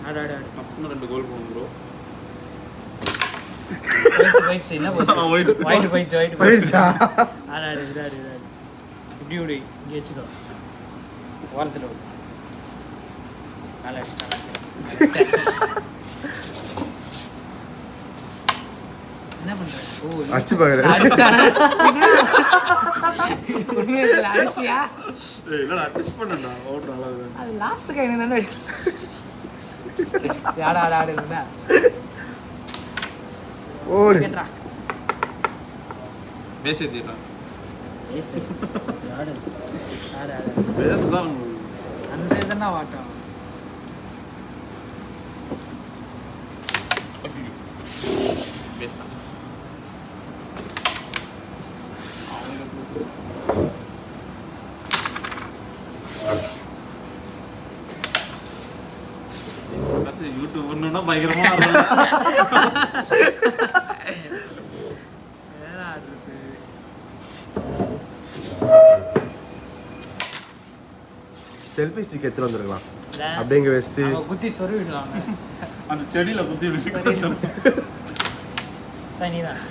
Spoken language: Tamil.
ஆடு ஆடு ஆடு. அப்போ 2 கோல் போகும் ப்ரோ. ஒயிட் சைனா போச்சு. ஒயிட் போயிச்சு ஒயிட் போயிடுச்சா? ஆடு ஆடு இதாடு இதாடு. இப்படி விடு இங்கே வச்சுக்கோ. ஓரத்தில் விடு. நல்லா அடிச்சிட்டாங்க. என்ன பண்ற? ஓ அடிச்சு பாக்குறேன். அடிச்சிட்டானா? உண்மையில அடிச்சியா? ஏய் இல்லடா டச் பண்ணடா. ஓடுற அளவு. அது லாஸ்ட் கையில தானே அடி. ஆடு ஆடு ஆடு என்ன? ஓடு. கேட்றா. பேசிட்டீடா. ஏசு. ஆடு. ஆடு ஆடு. பேசலாம். அந்த சைடு தான வாட்டம். பேஸ்டா. யூடியூப் பண்ணனும்னா பயங்கரமா செல்ஃபி ஸ்டிக் எடுத்து வந்திருக்கலாம். அப்படிங்க வெஸ்ட் குத்தி சொருவிடலாம். அந்த செடியில குத்தி விட்டு சரி நீதான்